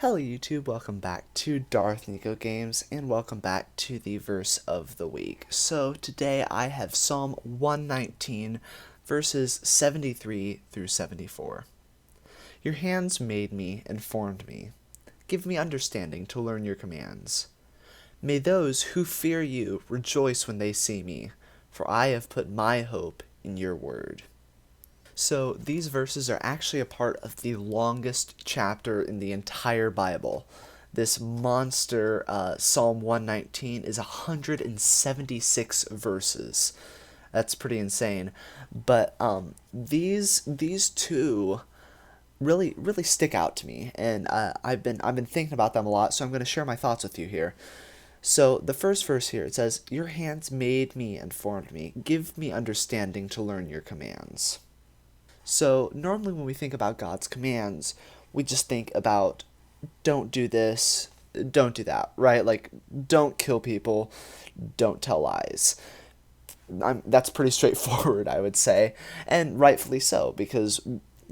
Hello YouTube, welcome back to Darth Nico Games, and welcome back to the verse of the week. So today I have Psalm 119, verses 73 through 74. Your hands made me and formed me. Give me understanding to learn your commands. May those who fear you rejoice when they see me, for I have put my hope in your word. So these verses are actually a part of the longest chapter in the entire Bible. This monster Psalm 119 is 176 verses. That's pretty insane. But these two really stick out to me, and I've been thinking about them a lot. So I'm going to share my thoughts with you here. So the first verse here, it says, "Your hands made me and formed me. Give me understanding to learn your commands." So normally when we think about God's commands, we just think about don't do this, don't do that, right? Like don't kill people, don't tell lies. That's pretty straightforward, I would say, and rightfully so, because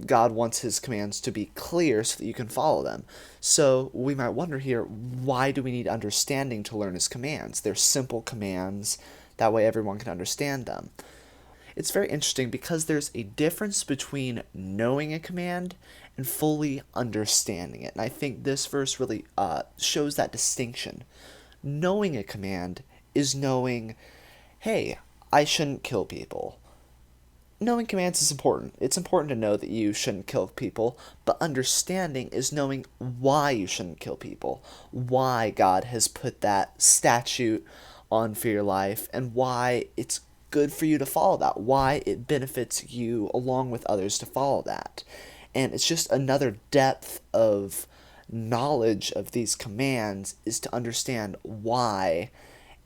God wants his commands to be clear so that you can follow them. So we might wonder here, why do we need understanding to learn his commands? They're simple commands, that way everyone can understand them. It's very interesting because there's a difference between knowing a command and fully understanding it. And I think this verse really shows that distinction. Knowing a command is knowing, hey, I shouldn't kill people. Knowing commands is important. It's important to know that you shouldn't kill people, but understanding is knowing why you shouldn't kill people, why God has put that statute on for your life, and why it's good for you to follow that, why it benefits you along with others to follow that. And it's just another depth of knowledge of these commands is to understand why.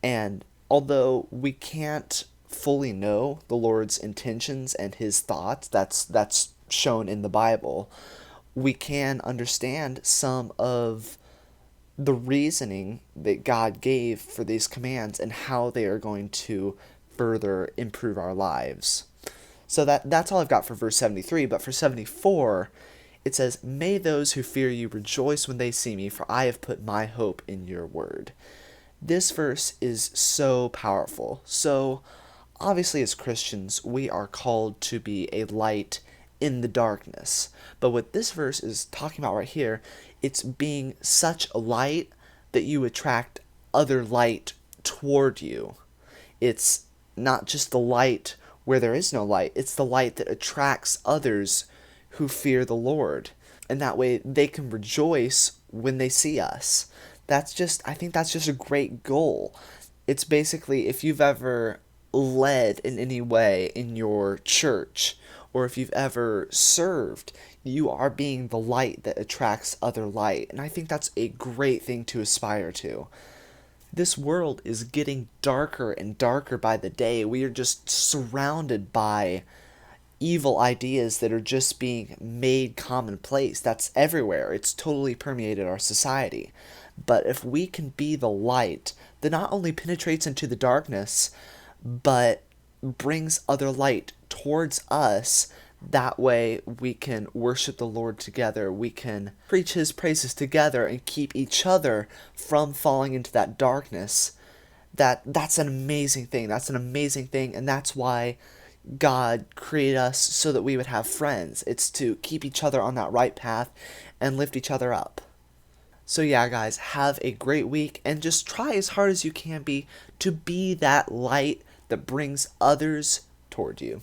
And although we can't fully know the Lord's intentions and his thoughts, that's shown in the Bible, we can understand some of the reasoning that God gave for these commands and how they are going to further improve our lives. So that's all I've got for verse 73, but for 74, it says, "May those who fear you rejoice when they see me, for I have put my hope in your word." This verse is so powerful. So obviously as Christians, we are called to be a light in the darkness. But what this verse is talking about right here, it's being such a light that you attract other light toward you. It's not just the light where there is no light, it's the light that attracts others who fear the Lord. And that way they can rejoice when they see us. I think that's just a great goal. It's basically, if you've ever led in any way in your church, or if you've ever served, you are being the light that attracts other light. And I think that's a great thing to aspire to. This world is getting darker and darker by the day. We are just surrounded by evil ideas that are just being made commonplace. That's everywhere. It's totally permeated our society. But if we can be the light that not only penetrates into the darkness, but brings other light towards us, that way we can worship the Lord together, we can preach his praises together and keep each other from falling into that darkness. That's an amazing thing. That's an amazing thing, and that's why God created us so that we would have friends. It's to keep each other on that right path and lift each other up. So yeah, guys, have a great week and just try as hard as you can be to be that light that brings others toward you.